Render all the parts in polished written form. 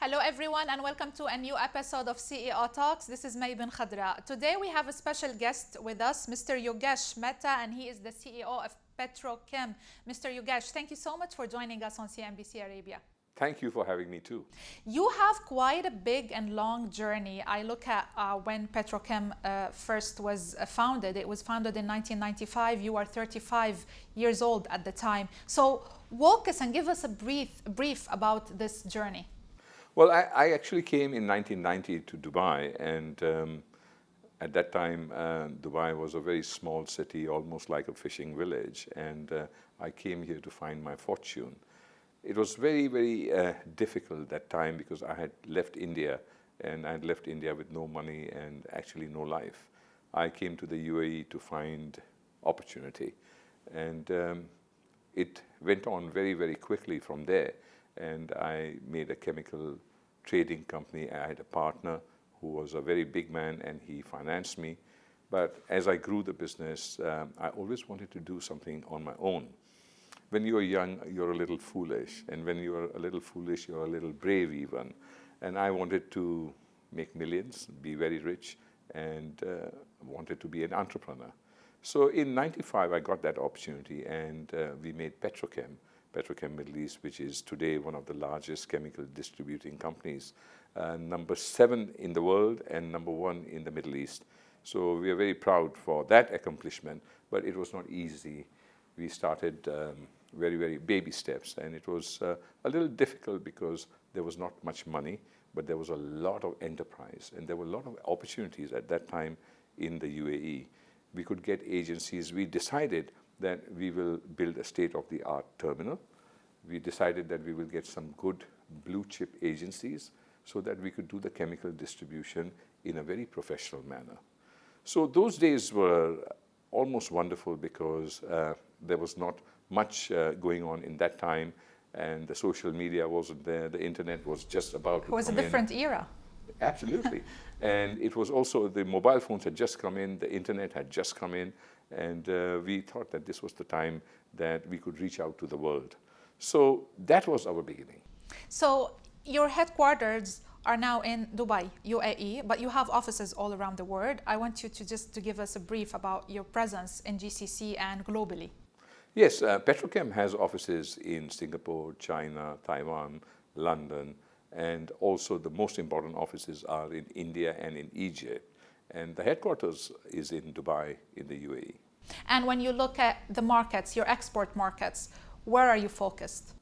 Hello everyone and welcome to a new episode of CEO Talks. This is Mayben Khadra. Today we have a special guest with us, Mr. Yogesh Mehta, and he is the CEO of Petrochem. Mr. Yogesh, thank you so much for joining us on CNBC Arabia. Thank you for having me too. You have quite a big and long journey. I look at when Petrochem first was founded. It was founded in 1995. You are 35 years old at the time. So walk us and give us a brief about this journey. Well, I actually came in 1990 to Dubai, and at that time, Dubai was a very small city, almost like a fishing village, and I came here to find my fortune. It was very, very difficult that time because I had left India, and I had left India with no money and actually no life. I came to the UAE to find opportunity, and it went on very, very quickly from there. And I made a chemical trading company. I had a partner who was a very big man, and he financed me. But as I grew the business, I always wanted to do something on my own. When you're young, you're a little foolish. And when you're a little foolish, you're a little brave even. And I wanted to make millions, be very rich, and wanted to be an entrepreneur. So in 95, I got that opportunity, and we made Petrochem Middle East, which is today one of the largest chemical distributing companies, number 7 in the world and number 1 in the Middle East. So we are very proud for that accomplishment, but it was not easy. We started very, very baby steps, and it was a little difficult because there was not much money, but there was a lot of enterprise, and there were a lot of opportunities at that time in the UAE. We could get agencies. We decided that we will build a state-of-the-art terminal. We decided that we will get some good blue-chip agencies so that we could do the chemical distribution in a very professional manner. So those days were almost wonderful because there was not much going on in that time, and the social media wasn't there. The internet was just about to come in. It was a different era. Absolutely. And it was also, the mobile phones had just come in, the internet had just come in, and we thought that this was the time that we could reach out to the world. So that was our beginning. So your headquarters are now in Dubai, UAE, but you have offices all around the world. I want you to give us a brief about your presence in GCC and globally. Yes, Petrochem has offices in Singapore, China, Taiwan, London, and also the most important offices are in India and in Egypt. And the headquarters is in Dubai, in the UAE. And when you look at the markets, your export markets, where are you focused?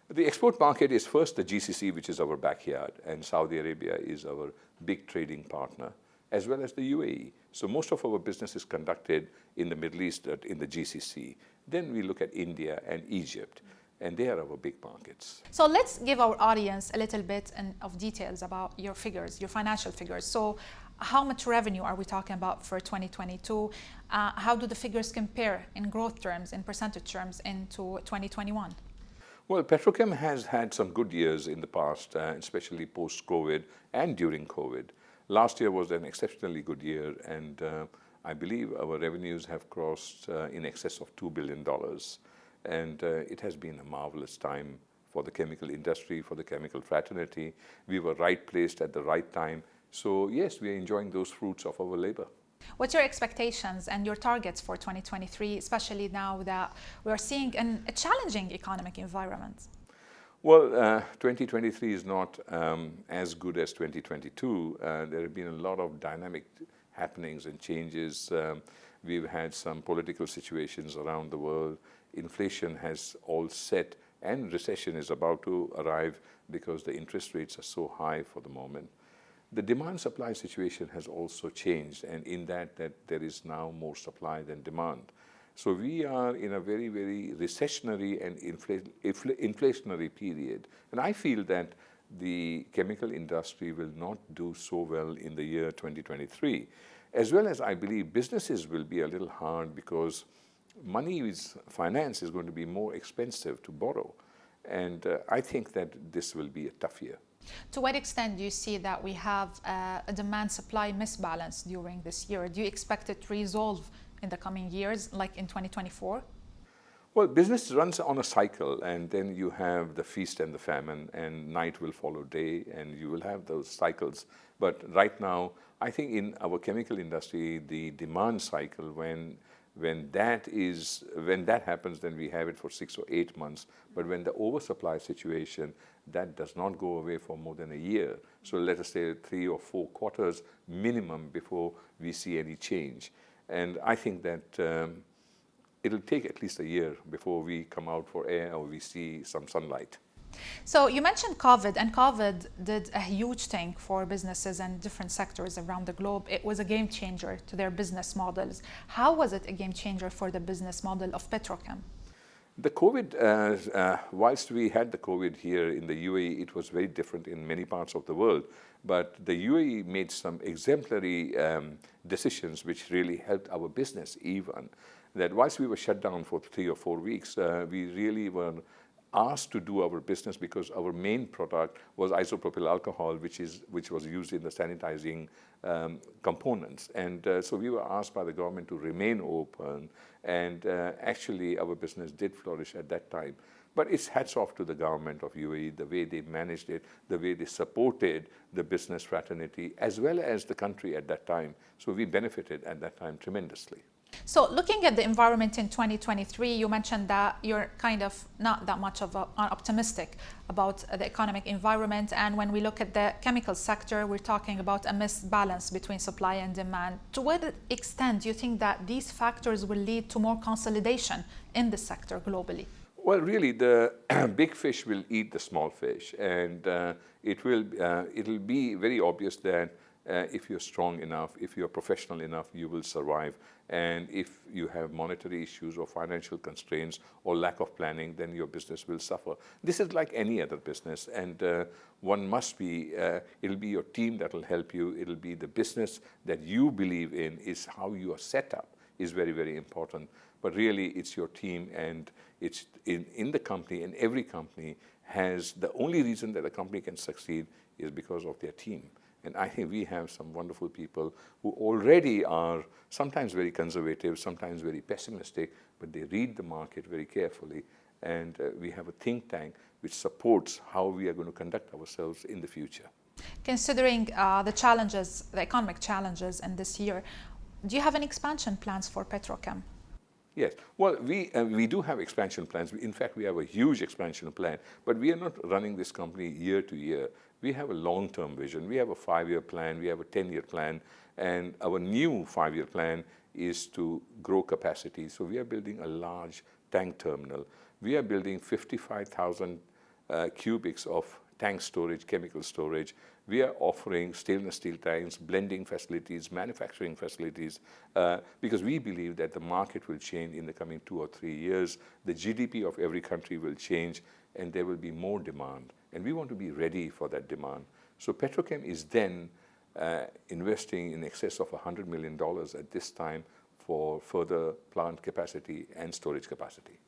The export market is first the GCC, which is our backyard, and Saudi Arabia is our big trading partner, as well as the UAE. So most of our business is conducted in the Middle East, in the GCC. Then we look at India and Egypt, and they are our big markets. So let's give our audience a little bit of details about your figures, your financial figures. So how much revenue are we talking about for 2022? How do the figures compare in growth terms, in percentage terms, into 2021? Well, Petrochem has had some good years in the past, especially post-COVID and during COVID. Last year was an exceptionally good year, and I believe our revenues have crossed in excess of $2 billion. And it has been a marvelous time for the chemical industry, for the chemical fraternity. We were right placed at the right time. So yes, we are enjoying those fruits of our labor. What's your expectations and your targets for 2023, especially now that we are seeing a challenging economic environment? Well, 2023 is not as good as 2022. There have been a lot of dynamic happenings and changes. We've had some political situations around the world. Inflation has all set, and recession is about to arrive because the interest rates are so high for the moment. The demand-supply situation has also changed, and in that there is now more supply than demand. So we are in a very, very recessionary and inflationary period. And I feel that the chemical industry will not do so well in the year 2023. As well as I believe businesses will be a little hard because finance is going to be more expensive to borrow. And I think that this will be a tough year. To what extent do you see that we have a demand-supply misbalance during this year? Do you expect it to resolve in the coming years, like in 2024? Well, business runs on a cycle, and then you have the feast and the famine, and night will follow day, and you will have those cycles. But right now, I think in our chemical industry, the demand cycle, when that happens, then we have it for 6 or 8 months. But when the oversupply situation, that does not go away for more than a year. So let us say 3 or 4 quarters minimum before we see any change. And I think that it'll take at least a year before we come out for air or we see some sunlight. So you mentioned COVID, and COVID did a huge thing for businesses and different sectors around the globe. It was a game changer to their business models. How was it a game changer for the business model of Petrochem? The COVID, whilst we had the COVID here in the UAE, it was very different in many parts of the world. But the UAE made some exemplary decisions which really helped our business even. That whilst we were shut down for 3 or 4 weeks, we really were asked to do our business because our main product was isopropyl alcohol, which was used in the sanitizing components. And so we were asked by the government to remain open, and actually our business did flourish at that time. But it's hats off to the government of UAE, the way they managed it, the way they supported the business fraternity, as well as the country at that time. So we benefited at that time tremendously. So looking at the environment in 2023, you mentioned that you're kind of not that much of optimistic about the economic environment. And when we look at the chemical sector, we're talking about a misbalance between supply and demand. To what extent do you think that these factors will lead to more consolidation in the sector globally? Well, really, the big fish will eat the small fish, and it'll be very obvious that if you're strong enough, if you're professional enough, you will survive. And if you have monetary issues or financial constraints or lack of planning, then your business will suffer. This is like any other business, and one must be, it'll be your team that will help you. It'll be the business that you believe in, is how you are set up is very, very important. But really, it's your team, and it's in the company, and every company has, the only reason that a company can succeed is because of their team. And I think we have some wonderful people who already are sometimes very conservative, sometimes very pessimistic, but they read the market very carefully. And we have a think tank which supports how we are going to conduct ourselves in the future. Considering the challenges, the economic challenges in this year, do you have any expansion plans for Petrochem? Yes. Well, we do have expansion plans. In fact, we have a huge expansion plan, but we are not running this company year to year. We have a long-term vision. We have a 5-year plan. We have a 10-year plan. And our new 5-year plan is to grow capacity. So we are building a large tank terminal. We are building 55,000 cubics of tank storage, chemical storage. We are offering stainless steel tanks, blending facilities, manufacturing facilities, because we believe that the market will change in the coming 2 or 3 years. The GDP of every country will change, and there will be more demand. And we want to be ready for that demand. So Petrochem is then investing in excess of $100 million at this time for further plant capacity and storage capacity.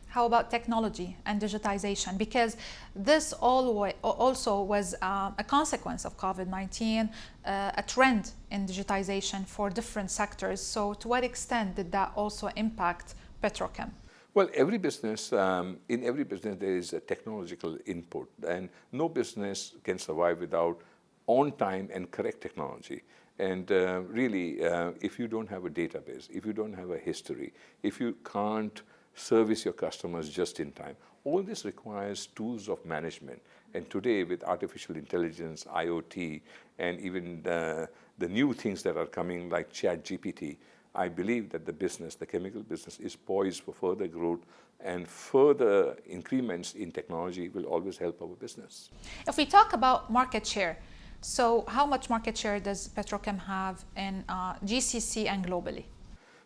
How about technology and digitization? Because this also was a consequence of COVID-19, a trend in digitization for different sectors. So to what extent did that also impact Petrochem? Well, every business, in every business there is a technological input, and no business can survive without on-time and correct technology. And really, if you don't have a database, if you don't have a history, if you can't service your customers just in time, all this requires tools of management. And today, with artificial intelligence, IoT, and even the new things that are coming like ChatGPT, I believe that the business, the chemical business, is poised for further growth, and further increments in technology will always help our business. If we talk about market share, so how much market share does Petrochem have in GCC and globally?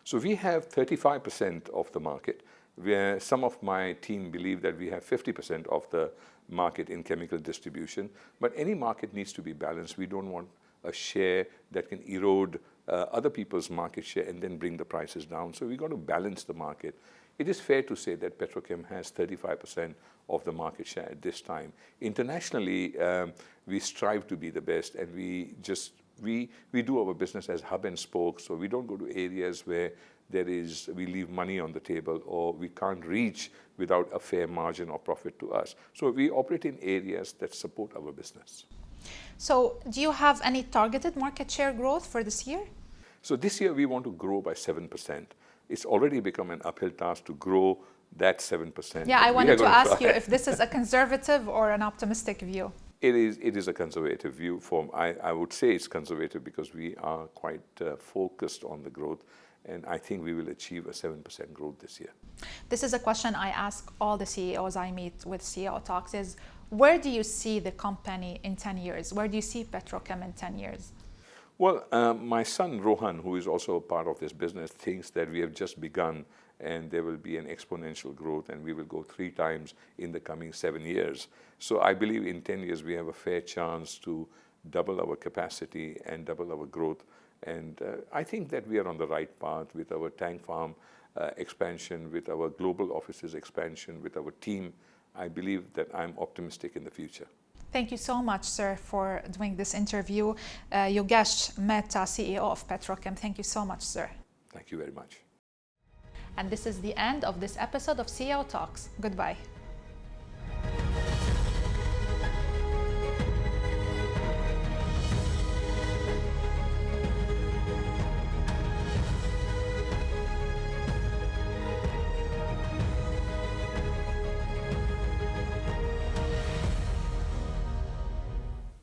So we have 35% of the market, where some of my team believe that we have 50% of the market in chemical distribution. But any market needs to be balanced. We don't want a share that can erode other people's market share and then bring the prices down. So we've got to balance the market. It is fair to say that Petrochem has 35% of the market share at this time. Internationally, we strive to be the best, and we do our business as hub and spoke. So we don't go to areas where we leave money on the table, or we can't reach without a fair margin of profit to us. So we operate in areas that support our business. So do you have any targeted market share growth for this year? So this year we want to grow by 7%. It's already become an uphill task to grow that 7%. Yeah, I wanted to ask you if this is a conservative or an optimistic view. It is a conservative view. I would say it's conservative because we are quite focused on the growth, and I think we will achieve a 7% growth this year. This is a question I ask all the CEOs I meet with CEO Talks is, where do you see the company in 10 years? Where do you see Petrochem in 10 years? Well, my son Rohan, who is also a part of this business, thinks that we have just begun and there will be an exponential growth and we will go 3 times in the coming 7 years. So I believe in 10 years we have a fair chance to double our capacity and double our growth. And I think that we are on the right path with our tank farm expansion, with our global offices expansion, with our team. I believe that I'm optimistic in the future. Thank you so much, sir, for doing this interview. Yogesh Mehta, CEO of Petrochem. Thank you so much, sir. Thank you very much. And this is the end of this episode of CEO Talks. Goodbye.